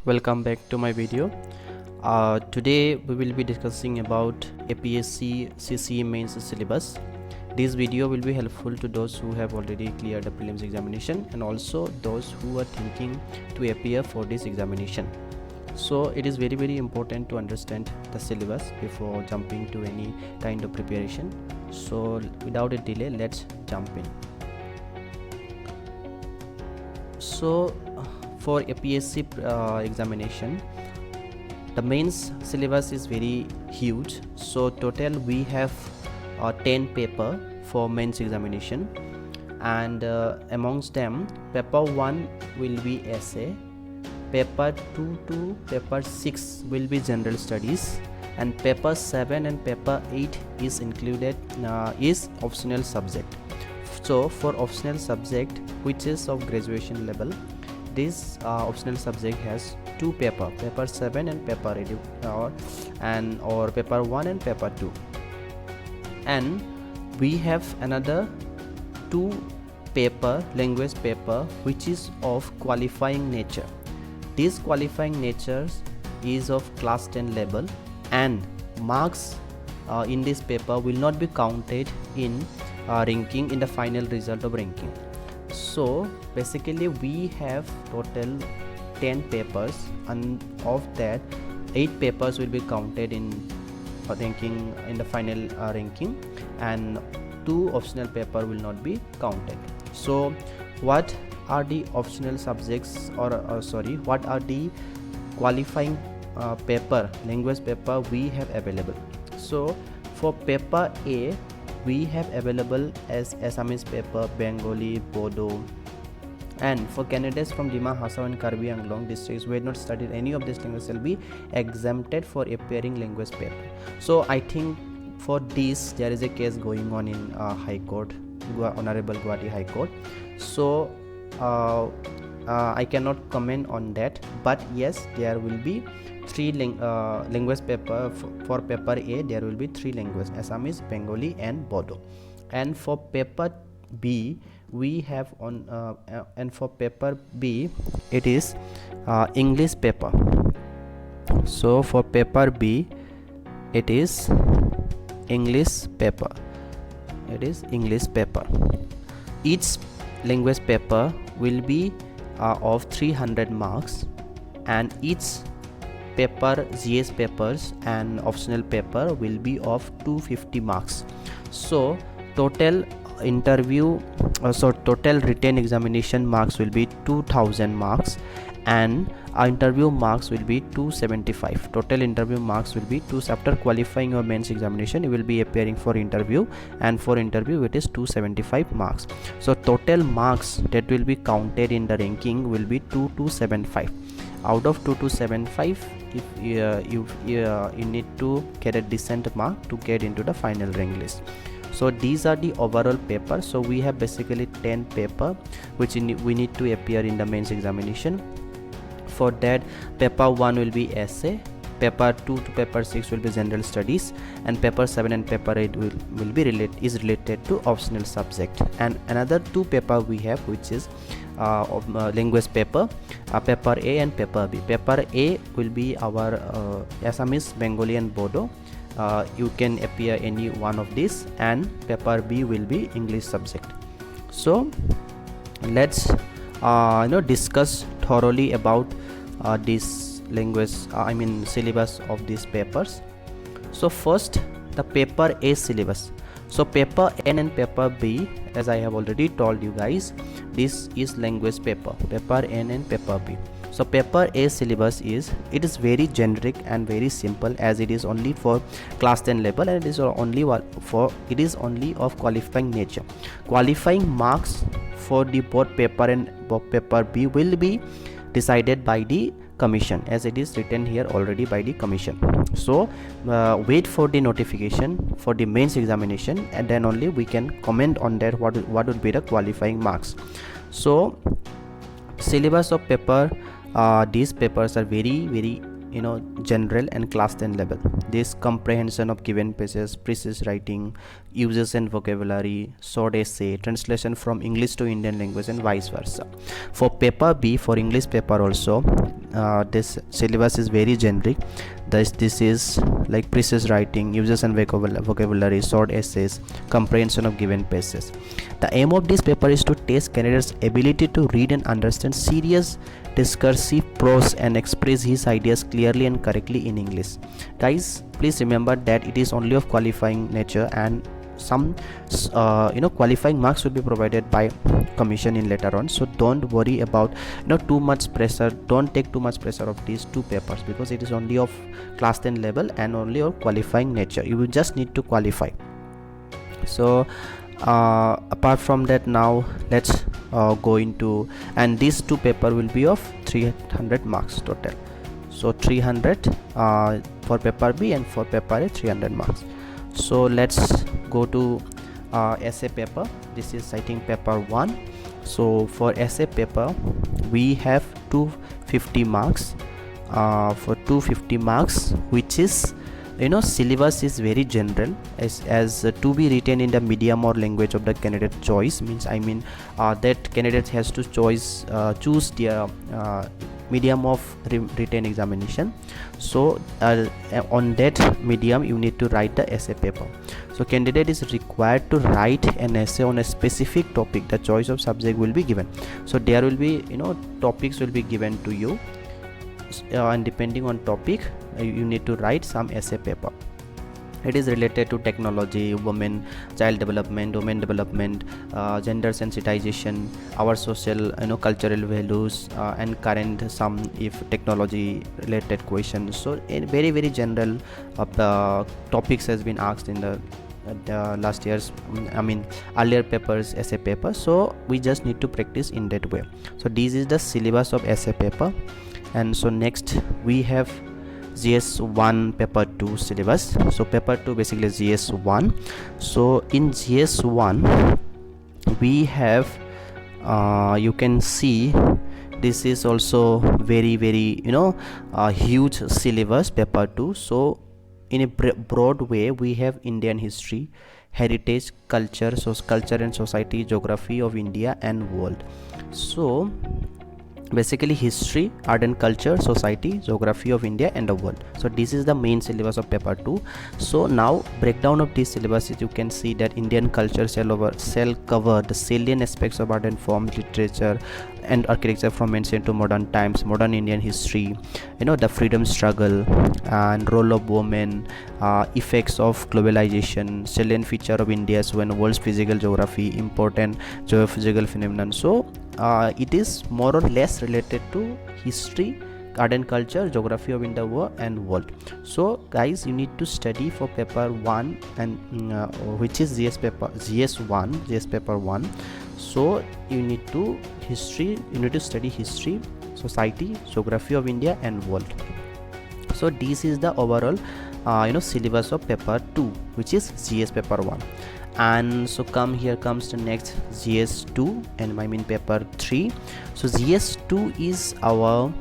Welcome back to my video. Today we will be discussing about APSC CCE mains syllabus. This video will be helpful to those who have already cleared the prelims examination and also those who are thinking to appear for this examination. So it is very important to understand the syllabus before jumping to any kind of preparation. So without a delay, let's jump in. So for APSC examination, the mains syllabus is very huge. So total we have 10 paper for mains examination, and amongst them paper 1 will be essay, paper 2 to paper 6 will be general studies, and paper 7 and paper 8 is included is optional subject. So for optional subject which is of graduation level, this optional subject has two paper 7 and paper 8 or paper 1 and paper 2, and we have another two paper language paper which is of qualifying nature. This qualifying nature is of class 10 level, and marks in this paper will not be counted in ranking in the final result of ranking. So basically we have total 10 papers, and of that 8 papers will be counted in ranking in the final ranking, and 2 optional paper will not be counted. So what are the optional subjects or what are the qualifying paper language paper we have available? So for paper A we have available as Assamese paper, Bengali, Bodo, and for candidates from Dima, Hassa and Karbi Anglong districts who had not studied any of these languages will be exempted for appearing language paper. So I think for this there is a case going on in High Court, Honorable Guwahati High Court. So I cannot comment on that, but yes, there will be 3 language paper for paper A. There will be 3 languages: Assamese, Bengali, and Bodo. And for paper B we have on and for paper B it is English paper. So for paper B it is English paper. It is English paper. Each language paper will be of 300 marks, and each paper GS papers and optional paper will be of 250 marks. So total total written examination marks will be 2000 marks, and our interview marks will be 275. Total interview marks will be 2. After qualifying your mains examination, you will be appearing for interview, and for interview it is 275 marks. So total marks that will be counted in the ranking will be 2275. Out of 2275, if you need to get a decent mark to get into the final rank list. So these are the overall paper. So we have basically 10 paper which we need to appear in the mains examination. For that, paper 1 will be essay, paper 2 to paper 6 will be general studies, and paper 7 and paper 8 will be related to optional subject. And another 2 paper we have which is language paper, paper A and paper B. Paper A will be our Assamese, Bengali, and Bodo. You can appear any one of these, and paper B will be English subject. So let's discuss thoroughly about this language syllabus of these papers. So first, the paper A syllabus. So paper N and paper B, as I have already told you guys, this is language paper N and paper B. So paper A syllabus is very generic and very simple, as it is only for class 10 level, and it is only of qualifying nature. Qualifying marks for the both paper and paper B will be decided by the commission, as it is written here already by the commission. So wait for the notification for the mains examination, and then only we can comment on that what would be the qualifying marks. So syllabus of paper, these papers are very general and class 10 level. This comprehension of given passages, precise writing, uses and vocabulary, short essay, translation from English to Indian language, and vice versa. For paper B, for English paper also, this syllabus is very generic. This is like precise writing, uses and vocabulary, short essays, comprehension of given passages. The aim of this paper is to test candidates' ability to read and understand serious discursive prose and express his ideas clearly and correctly in English. Guys, please remember that it is only of qualifying nature, and some qualifying marks will be provided by commission in later on. So don't worry about too much pressure. Don't take too much pressure of these two papers, because it is only of class 10 level and only of qualifying nature. You will just need to qualify. So apart from that, now let's go into, and these two paper will be of 300 marks total. So 300 for paper B, and for paper A 300 marks. So let's go to essay paper. This is citing paper 1. So for essay paper we have 250 marks. For 250 marks, which is syllabus is very general, as to be written in the medium or language of the candidate choice. That candidate has to choose their medium of written examination. So on that medium you need to write the essay paper. So candidate is required to write an essay on a specific topic. The choice of subject will be given. So there will be topics will be given to you, and depending on topic you need to write some essay paper. It is related to technology, women, child development, women development, gender sensitization, our social cultural values, and current some if technology related questions. So very very general topics has been asked in the last year's earlier papers essay paper. So we just need to practice in that way. So this is the syllabus of essay paper. And so next we have GS1 paper 2 syllabus. So paper 2 basically GS1. So in GS1 we have you can see this is also very very huge syllabus, paper 2. So in a broad way we have Indian history, heritage, culture and society, geography of India and world. So basically history, art and culture, society, geography of India and the world. So this is the main syllabus of paper 2. So now breakdown of this syllabus is, you can see that Indian culture shall cover the salient aspects of art and forms, literature and architecture from ancient to modern times, modern Indian history, the freedom struggle and role of women, effects of globalization, salient feature of India's when world's physical geography, important geophysical phenomenon. So it is more or less related to history, art and culture, geography of India and world. So guys, you need to study for paper 1 and which is GS paper 1. So you need to study history, society, geography of India and world. So this is the overall syllabus of paper 2, which is GS paper 1. And so here comes the next GS2 and paper 3. So GS2 is our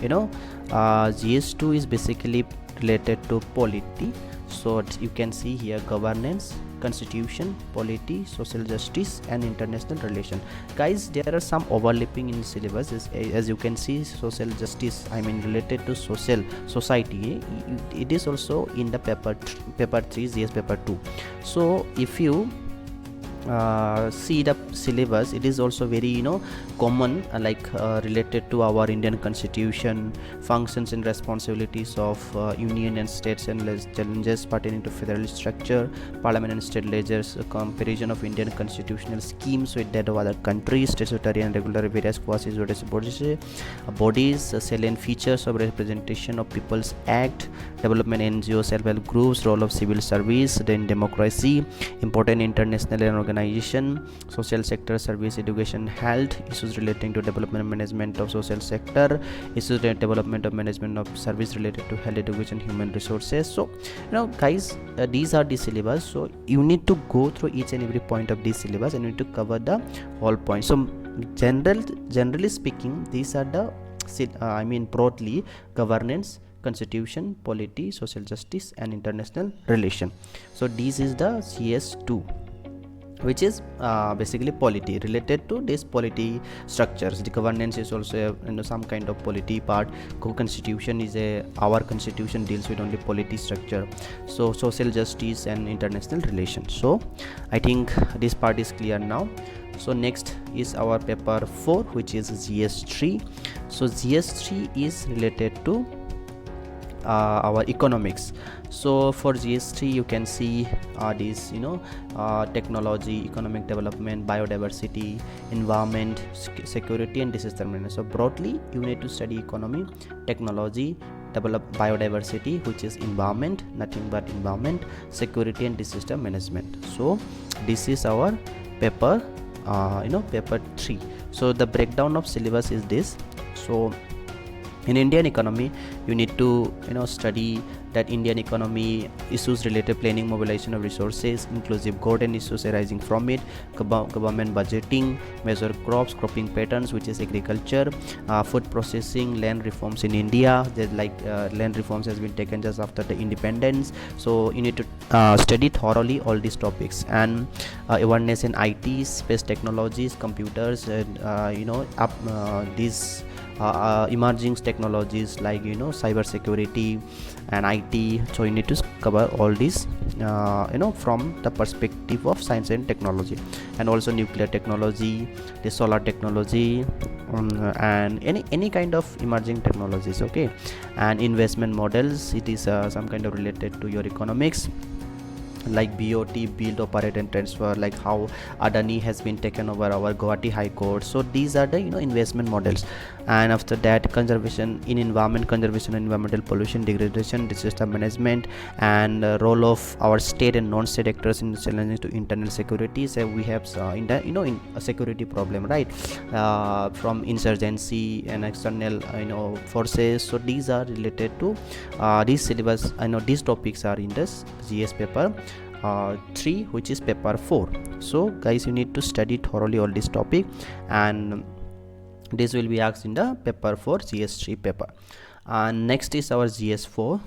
GS2 is basically related to polity. So you can see here governance, constitution, polity, social justice and international relation. Guys, there are some overlapping in syllabus as you can see. Social justice related to society, it is also in the paper 3 GS paper 2. So if you see the syllabus, it is also very common, related to our Indian constitution, functions and responsibilities of union and states and challenges pertaining to federal structure, parliament and state legislatures, comparison of Indian constitutional schemes with that of other countries, statutory and regulatory various bodies, salient features of representation of People's Act, development NGO, self-help groups, role of civil service, then democracy, important international and organization, social sector, service, education, health, issues relating to development and management of social sector, issues related to development of management of service related to health, education, human resources. So guys, these are the syllabus. So you need to go through each and every point of this syllabus and you need to cover the whole point. So generally speaking, these are the broadly governance, constitution, polity, social justice and international relation. So this is the CS2, which is basically polity, related to this polity structures. The governance is also some kind of polity part. Constitution is our constitution deals with only polity structure. So social justice and international relations. So I think this part is clear now. So next is our paper 4, which is GS3. So GS3 is related to our economics. So for GS3 you can see these technology, economic development, biodiversity, environment, security and disaster management. So broadly you need to study economy, technology, develop biodiversity, which is environment, nothing but environment, security and disaster management. So this is our paper paper 3. So the breakdown of syllabus is this. So in Indian economy you need to study that Indian economy issues related planning, mobilization of resources, inclusive golden issues arising from it, government budgeting, measure crops, cropping patterns, which is agriculture, food processing, land reforms in India. Land reforms has been taken just after the independence. So you need to study thoroughly all these topics. And awareness in IT, space technologies, computers, and these emerging technologies like cyber security and IT. So you need to cover all these from the perspective of science and technology, and also nuclear technology, the solar technology, and any kind of emerging technologies. Okay, and investment models, it is some kind of related to your economics, like BOT, build, operate and transfer, like how Adani has been taken over our Guwahati High Court. So these are the investment models. And after that, conservation in environment, conservation and environmental pollution, degradation, disaster management, and role of our state and non-state actors in challenges to internal security. So we have in a security problem, right, from insurgency and external forces. So these are related to this syllabus. These topics are in this GS paper 3, which is paper 4. So guys, you need to study thoroughly all this topic, and this will be asked in the paper 4 GS3 paper. Next is our GS4,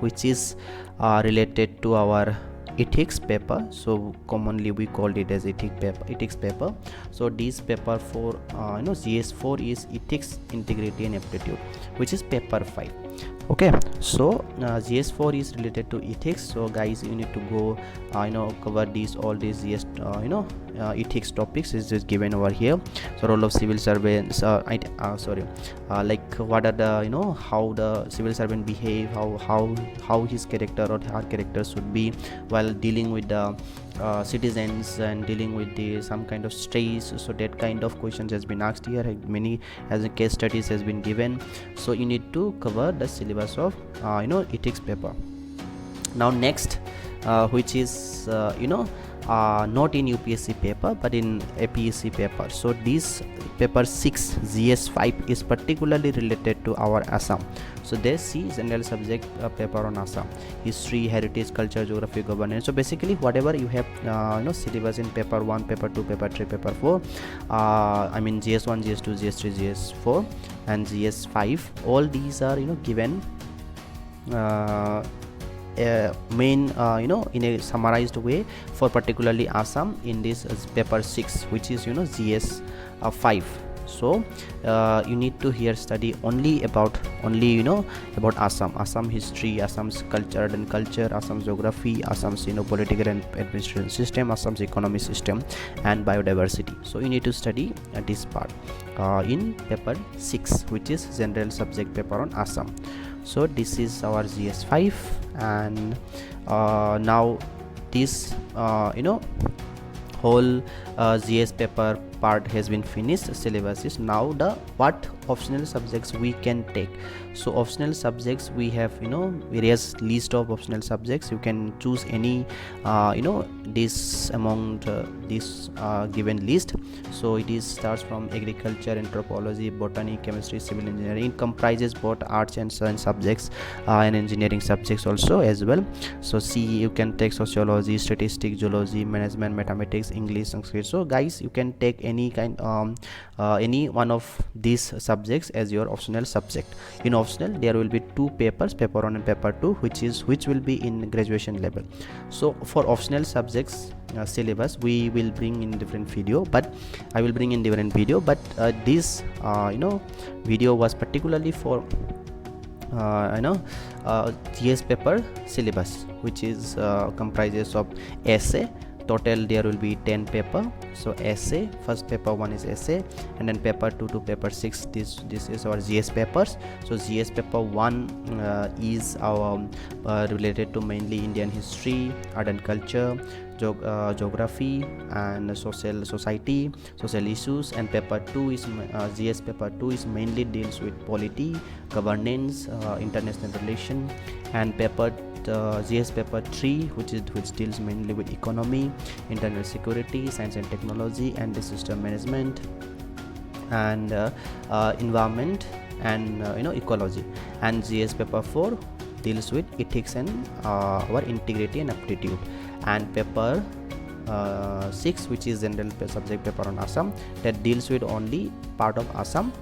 which is related to our ethics paper. So commonly we called it as ethics paper. So this paper 4 GS4 is ethics, integrity and aptitude, which is paper 5. Okay, so GS4 is related to ethics. So guys, you need to go cover all these GS ethics topics is just given over here. So role of civil servants, like what are the how the civil servant behave, how his character or her character should be while dealing with the citizens and dealing with some kind of stress. So that kind of questions has been asked here. Many as a case studies has been given. So you need to cover the syllabus of ethics paper. Now next, which is not in UPSC paper but in APSC paper. So this paper 6 GS5 is particularly related to our Assam. So they see general subject paper on Assam: history, heritage, culture, geography, governance. So basically whatever you have syllabus in paper 1, paper 2, paper 3, paper 4, GS1, GS2, GS3, GS4 and GS5, all these are given main in a summarized way for particularly Assam in this paper 6, which is GS5. So you need to here study only about Assam history, Assam's culture and culture, Assam's geography, Assam's political and administration system, Assam's economic system and biodiversity. So you need to study this part in paper 6, which is general subject paper on Assam. So this is our GS5, and now this whole GS paper part has been finished. Syllabus is now the what optional subjects we can take. So optional subjects, we have various list of optional subjects. You can choose any this among this given list. So it is starts from agriculture, anthropology, botany, chemistry, civil engineering. It comprises both arts and science subjects and engineering subjects also as well. So you can take sociology, statistics, geology, management, mathematics, English, Sanskrit. So guys, you can take any one of these subjects as your optional subject. In optional there will be two papers, paper 1 and paper 2, which will be in graduation level. So for optional subjects syllabus we will bring in different video, but I will bring in different video, but this video was particularly for GS paper syllabus, which is comprises of essay. Total there will be 10 paper. So essay, first paper 1 is essay, and then paper 2 to paper 6, this is our GS papers. So GS paper 1 is our related to mainly Indian history, art and culture, geography and society, social issues. And paper 2 is GS paper 2 is mainly deals with polity, governance, international relation. And paper GS paper 3 which deals mainly with economy, internal security, science and technology, and the system management, and environment, and ecology. And GS paper 4 deals with ethics and our integrity and aptitude. And paper 6, which is general subject paper on Assam, that deals with only part of Assam,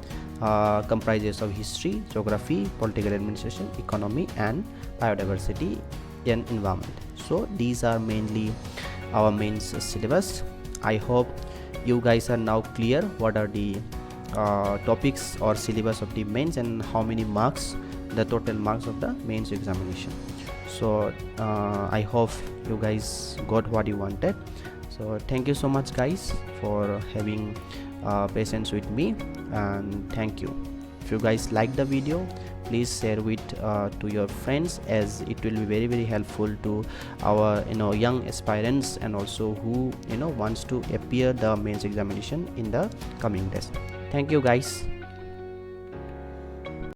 comprises of history, geography, political administration, economy, and biodiversity and environment. So these are mainly our main syllabus. I hope you guys are now clear what are the topics or syllabus of the mains and how many marks, the total marks of the mains examination. So I hope you guys got what you wanted. So thank you so much guys for having patience with me, and thank you. If you guys like the video, please share it to your friends, as it will be very very helpful to our young aspirants, and also who wants to appear the mains examination in the coming days. Thank you guys.